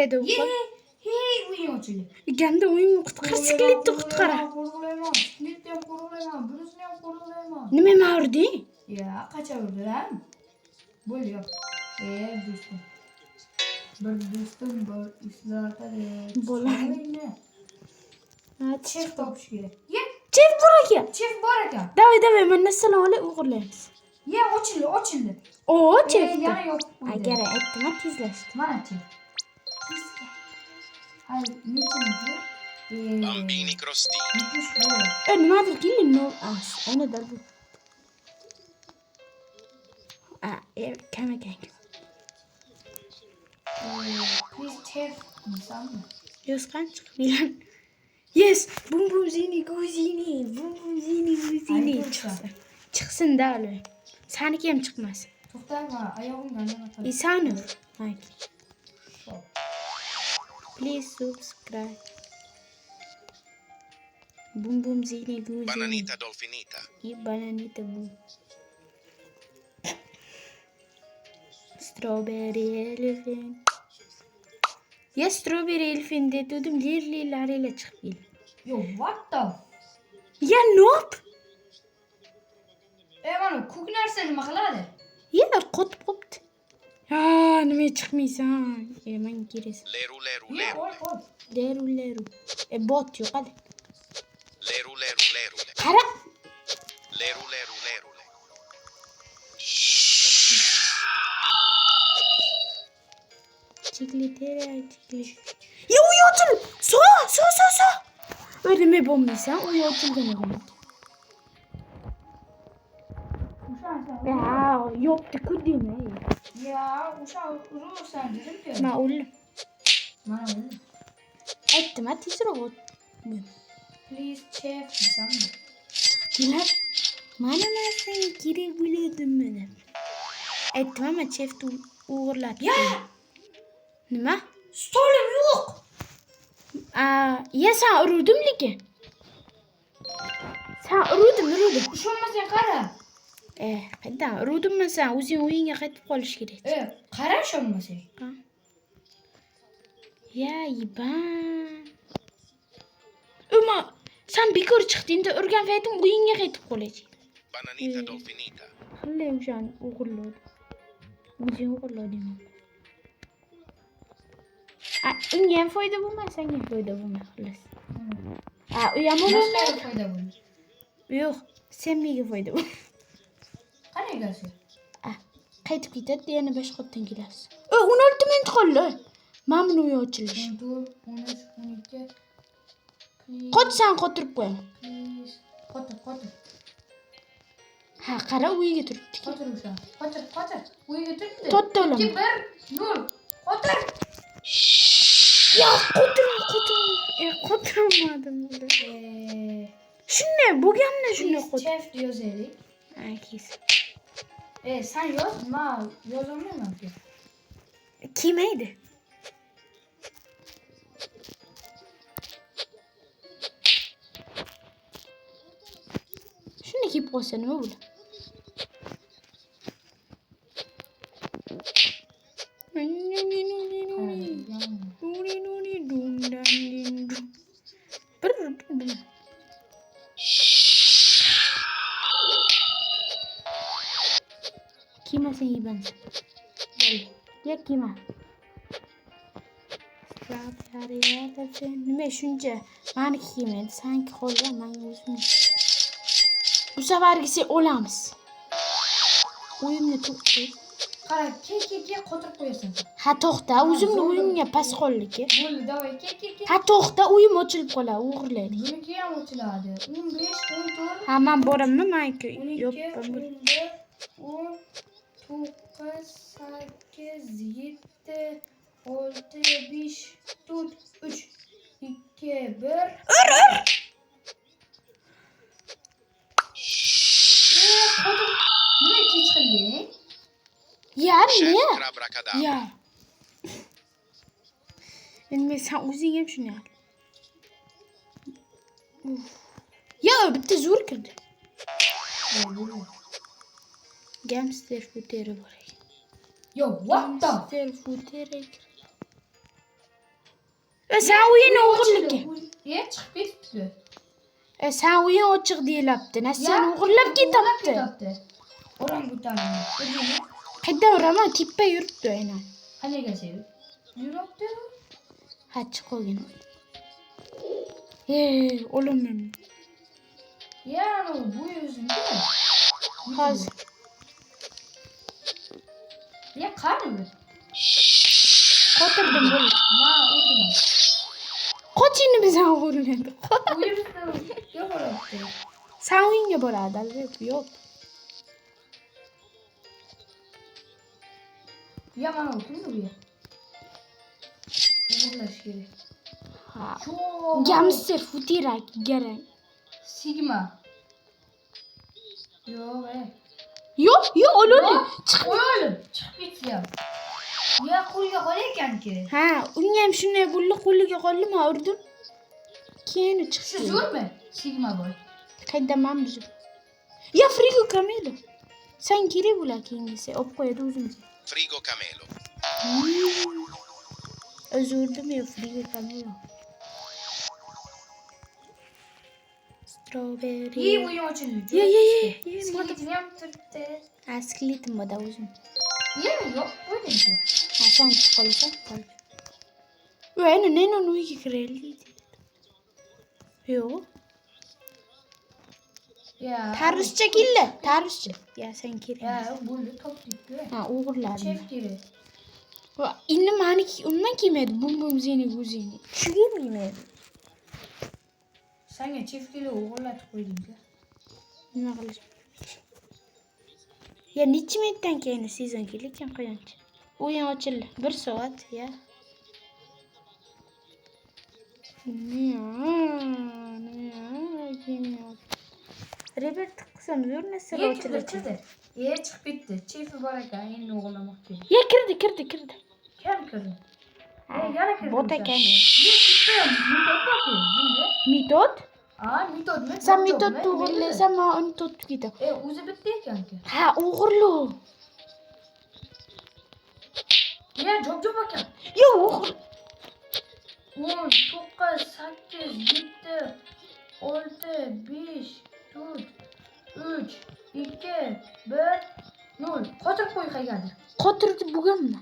fayda yok. Hey uyuyor çocuk. Gende oyun kutkara siklet kutkara. Kurgulayma. Siklet de kurgulayma. Burası ne kurgulayma. Nime mağurdu? Ya kaça vurdu lan? Buluyor. Düştüm. Bir düştüm. Bir ıslarda Bolan. Çift topuşu gerek. Çift buraya. Çift baraka. Davi ben nasıl öyle uğurlayız. Ya o çildi. O çift. Yana yok. Agara ettim tizleşti. Mana çift. Tiske. Hayır niçin bu? Bambini crostini. Müthiş böyle. Önüme adır gelin no as. Onu da bu. Kame gang. Please chef. İnsan mı? Yos kan çık bilen. Yes. Bum bum zini guzini. Bum bum zini guzini. Haydi Çıksın. Çıksın da öyle. Sanki hem çıkmaz. Toktama ayağımın yanına atalım. İsanur. Haydi. Please subscribe. Bum bum zini guzini. Bananita dolfinita. Bananita bu. Strawberry elephant. Ya strawberry elephant dedim lirlilerle çıkıyor. Yo what the? Ya nope. Mano kukner seni makalade. Ya kot popt. Ya nime çıkmıyorsan. Ben gireriz. Leru leru Ya leru. ol. Leru leru. Bot yok hadi. Leru leru leru. Kara. Leru leru leru. Çikletere çiklet. Ya uyuyordun. So. Öyle mi bombiysen uyuyordun gene bunu. Ya yok da kudime. Ya uşağı uzun sen dedim ki. Ma oğlum. Bana oğlum. Ettim hadi sıra Please chef insan mı? Diler. Mana sen gire biliyordum ben. Ettim ama chef uğurladı. Ya Nima? stolum yok. Ya sen urudum ki. Sen urudum. Uşanmasın kara. Kadda urudum ben sen uzun oyun yakıt polish gerek. Kara uşanmasın. Ya iban. Ama sen bir kere çıktığında örgen verdim oyun yakıt polish. Bananita dolfinita. Halle uşan uğurladı. Uzun uğurladı. İngen fayda bulma sen gen fayda bulma. Halas. Uyamam Nasıl fayda bulmuş? Yok. Sen mi fayda bulma. Kane gelsin. Kayıt gitti diyene 5 kattan gilas. 16 min tıkallı. Mamın uyu açılış. 14, 13, 12. Kot sen koturup koyun. Please. Kotur. Ha kara uyu getirip. Kotur uşağı. Kotur. Uyu götürdü. Tot da oğlum. 2, 1, 0. Kotur. Ya koturamadım. Şu ne? Bu gem ne şu ne Please kotur? chef diyor Zeri. Herkes. Sen yoz. Ma yoz olmuyor mu? Kimeydi? Şunu ki posen mi bu? Kime sen iyi ben? Ya kime? Nime şunca. Mani kime? Sanki kolda man yüzüm. Bu sefergisi olamaz. Uyumlu tuttu. Kara ke kotur koyuyorsun. Ha toxta uzumlu uyum ya pas kollu ki. Bunu davay ke. Ha toxta uyum açılıp kola uğurlaydı. Bunu ki ya mutladı. 15, 14. Ha man boramı mayke. 12, Yok 14, 10, 9, 8, 7, 6, 5, 4, 3, 2, 1. Kodur. Ne ki çıkıldı? Ya Chef ne? Abracadabra. Ya. Ben sen uzayım şunu ya. Ya bitti zor kırdı. Gamster futeri var. Yo what the? Gamster futeri. Sen oyunu o'g'irlik. Ya chiqib ketibdi. Sen oyun ochiq deyilapti. Sen o'g'irlab ketapti. Orangutanni. O'zini Qayda uraman? Teppa yuribdi aynan. qanday sevib? Yuribdi. Ha chiqogin. O'limim. Ya bu o'zingda. Hozir. Ya qani? Qotirdim bo'l. Ma o'zim. Qochingni bizdan o'g'irladi. Uyimizda yo'qolibdi. Sen oyunga boradi albatta. Yo'q. Ya mana o'tindi bu ya. Uyg'urlash kerak. Ha. Çok. Gamster futirak garang. Sigma. Yok Yo'q, o'ldi. Chiq. Oğlum çıkıp git ya. Ya qo'lga qolaykan ki. Ha, unga ham shunday bo'ldi, qo'liga qoldi, men urdim. Keyin chiqdi. Şu zo'rmi? Sigma boy. Qaydaman biz. Ya frigo kamelo. Sen kerak bo'lar keyingisi, olib qo'yadi o'zimiz. Frigo camelo. O'zurdim ya frigo kamelo. Strawberry. İyi bu yo'qchillik. Ye. Skilitini ham turibdi. Ha, skeletim bo'da o'zim. Ye yo'q bo'ldingki. Ha, sen qolasan, qol. Ayni neni uyga kiraylik. Yo'q. Ya. Taruscha keldi, taruscha. Ya sen kerak. Ya bo'ldi topdik-ku. Ha, o'g'irladim. Chef kerak. Endi meniki undan kelmaydi. Bum zeni guzeni. Shuga kelmaydi. Senga chef kerak o'g'irlatib qo'yding-ku. Nima qilish? Ya necha minutdan keyin sezon kelarkan qo'yanchi. O'yin ochildi. 1 soat ya. Rebert qilsam zo'r narsa ochiladi. Kirdi. Ye chiqib ketdi. Chefi bor ekan, endi o'g'irlamoq kerak. Ya kirdi. Kim kirdi? Yana kirdi. Bot ekan. Metod? Metod? Metodmi? Sen metod to'g'irlaysan, men uni totib ketaman. O'zi bitta ekan-ku. Ha, o'g'irlov. Ya job ekan. Yo, o'g'ir. 10, 9, 8, 7, 6, 5, 4, 3, 2, 1, 0. Qochib qo'y qaygadir. Qotirdi bo'lganmi?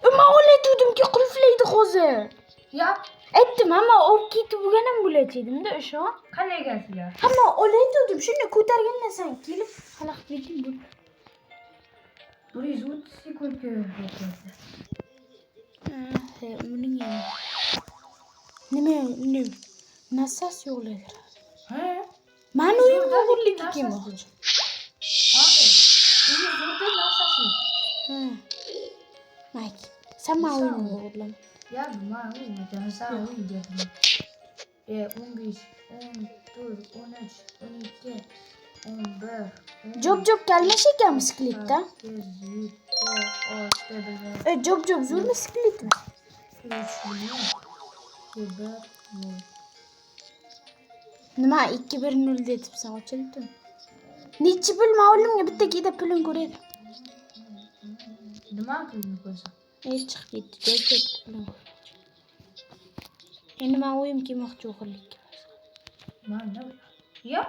Men o'ylaydim-ki, qulflaydi hozir. Ya, Aytdim, hamma olib ketib bo'lganim bo'lachedimda o'sha. qanday ekansiga? Hamma o'ylaydim, shuni ko'targandan sen kelib xalaq beting bu. 130 sekundga o'tdi. Uning nima nasas yo'qlaydi. Ha? Mani uyim o'g'irlik kelmoqchi. Uyi zo'rda narsasi. Ha. Mayk, sen mani uyimni o'g'irlama. Ya nima u sen uy deyapman. 15, 14, 13, 12, 11. Job kelmish ekanmi sklepdan? Job zo'rmi sklepmi? Nima 2-1-0 debsan ochildi. Nechi pul ma'lumga bitta keda pulini ko'radi. Nima pulni ko'rsa? Chiqib ketdi, job pulini. Endi men o'yim kelmoqchi o'g'irlikka. Mana. Yo.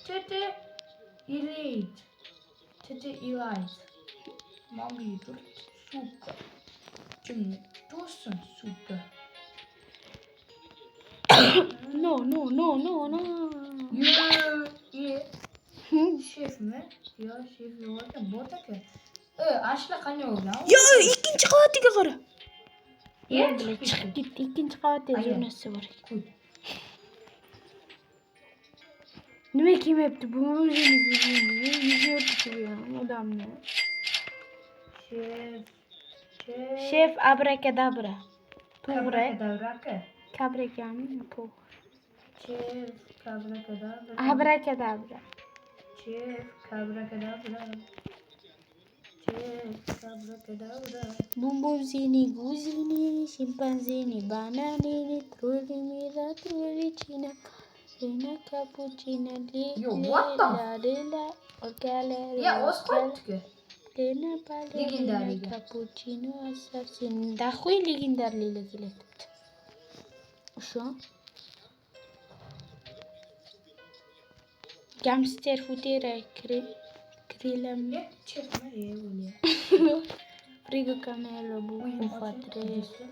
Tete elite. Mami dur. Suka. Şimdi dostum suka. No. Ye. Şef mi? Ya şef yok ya bot aka. Ashla qanday oldu? Yo, ikkinchi qavatiga qara. Ye, chiqib ketdi. Ikkinchi qavatda zo'rnasi bor. Nima kiymayapti bu o'zini yuzini odamni. Şef abrakadabra. To'g'ri. Kabrakami to'g'ri. Şef kabrakadabra. Abrakadabra. Şef kabrakadabra. Bum zini guzini, scimpanzini, bananini, trollini, trollicina, rena cappuccina, Yo, what the? lila, okale. Ya Oscar ki. Legendariga. Cappuccino assassin. Daxuy legendarlilar kelyapti. O'sha. Gamster Futera Krilam. Ne çekme ya böyle. Frigo Camelo bu Oyun Fatre. açık.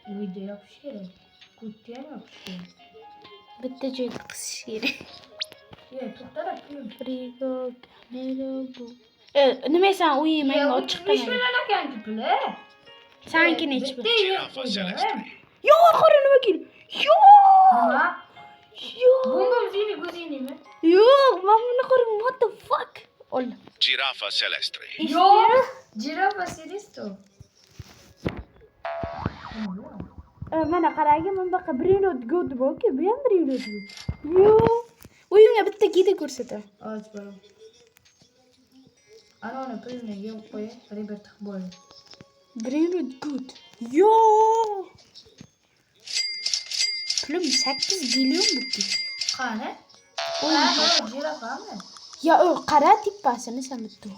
Video yapışıyor. Kutuya yapışıyor. Bitta joyda qisishiri. Ya to'xtalab ko'ring. Frigo Camelo bu. Nima san o'yin menga ochiq Besh qilmaydi. million ekan puli. Sanki nechi bu? Bitta yer Giraffa qo'ydim. celeste. Yo, qora nima keldi? Yo! Nima? Yo! Bum bum zini guzinimi? Yo'q, men buni ko'ring. What the fuck? Ol. Giraffa celeste. Yo'q. Jirafa seristo. Mana qarang, men baqa Brilliant God borku, bu ham Brilliant God. Yo! O'yinga bitta gida ko'rsataman. Aç bakalım. Ana onu prizine yem koy. Hadi bir tık böyle. Brilliant God. Yo! Pulim 8 million bo'ldi. Qani? O'yin. Ha, jirafa mı? Ya o qara tippasini sen bitta.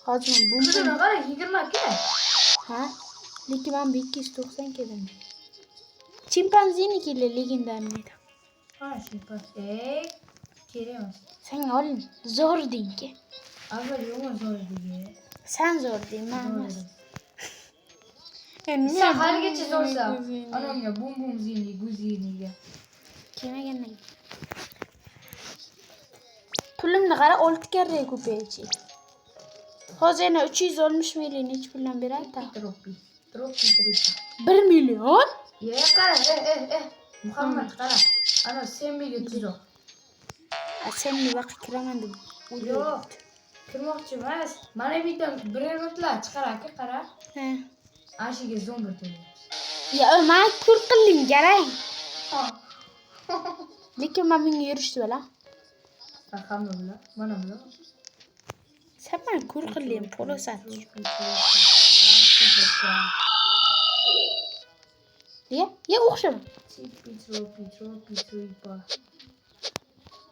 Hozir men bu Kızına qara 20 ke. ha? Lekin men 290 kedim. Chimpanzini legendarniydi. Ha, şipas. Keremas. Sen ol zo'r deyki. Avval yomon zo'r diye. Sen zo'r dey, men emas. Sen haligacha zo'rsan. Anamga bum bum zini guziniga. Kelmagandan. Pulimni qara 6 karra ko'paychi. Hozir yana 360 million hech puldan beradi. Tropi. Tropi tripa. 1 million? Ya qara, Muhammad qara. Ana sen menga tuzro. Sen nima kiraman deb Yo'q. Kirmoqchi emas. Mana bu yerdan brendlar chiqar aka, qara. Ha. Ashiga zombir to'layapmiz. Ya men kur qildim garang. Ha. Lekin men bunga yurishdi bala. Hamma bilan, mana bilan. Sen men kur qildim, polo sat. Ya o'xsham.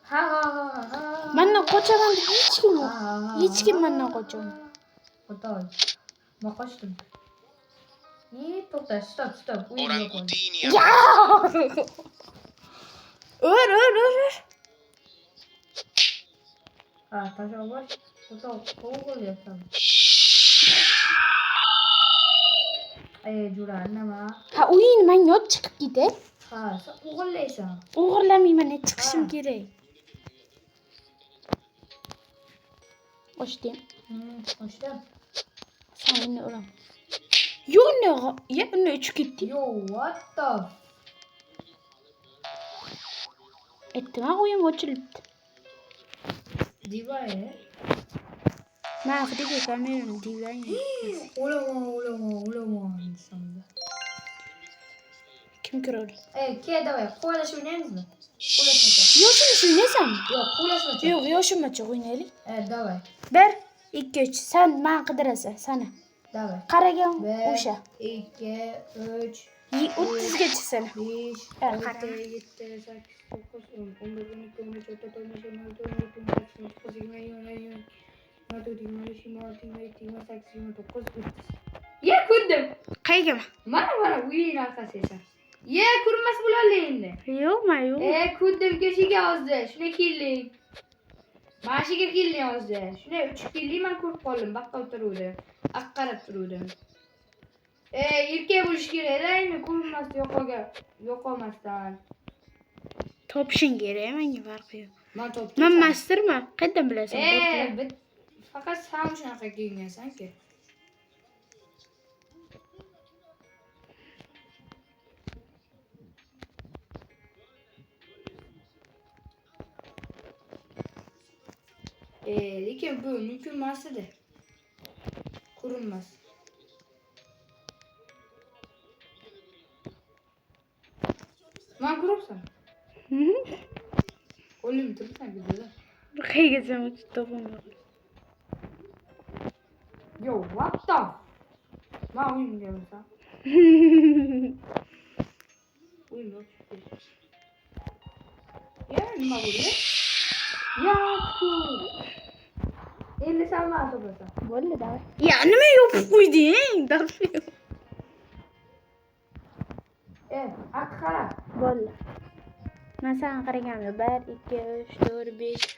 Ha. Mendan qochaman deb hech kim yo'q. Hech kim mendan qochaman. Qo'toy. Ma qochdim. To'xta, stop. Orangutini. Ya! Ur. Ha, tashlab qo'y. Qo'toy, qo'g'irlayapsan. Jura, nima? Ha, o'yin menga chiqib ketdi. Ha, sen o'g'irlaysan. O'g'irlamayman, chiqishim kerak. Ochdim. Ochdim. Sen uni uram. Yo'q, uni uchib ketdi. Yo, what the? Aytdim, o'yin ochilibdi. Divay. Men Frigo Camelo divay. O'laman. Kim kiradi? Ke, давай, qo'llash o'ynaymizmi? Qo'llashmacha. Yoshim nesan? Yo'q, qo'llashmacha. Yo'q, yoshimcha o'ynaylik. Давай. 1, 2, 3. Sen men qidirasan, sana. Давай. Qaragan 1, o'sha. 2, 3, 30 gacha sana. 5, qara. 6, 7, 8, 9, 10, 11, 12, 13, 14, 15, 16, 17, Ya ko'rdim. Qayerga? Mana o'yin orqasi esa. Ya ko'rmas bo'ladi endi. Yo'qmi, yo'q. Ko'rdim keshiga hozir. Shuna keldik. Mashiga keldik hozir. Shuna 3 keldik, men ko'rib qoldim. Baqqa o'tiruvdim. Qarab turuvdim. Erkak bo'lish kerak-da, endi ko'rmas yo'qolmasdan. Topishing kerak, menga farqi yo'q. Men topdim. Men masterman. Qayerdan bilasan? Faqat ham shunaqa kiyingansan-ku. Lekin bu mumkin emas edi. Ko'rinmas. Men ko'ribsan. Qo'lim turibsan videoda. Qayerga topim. Yo, what the? Men o'yinga o'tsam. O'yin o'tdi. Ya, nima bo'ldi? Ya, Endi sen bana toplasan. Bo'ldi, davay. Ya nima yopib qo'yding? Darfio. Aqqa qara. Bo'ldi. Men sana qaraganman. 1 2 3 4 5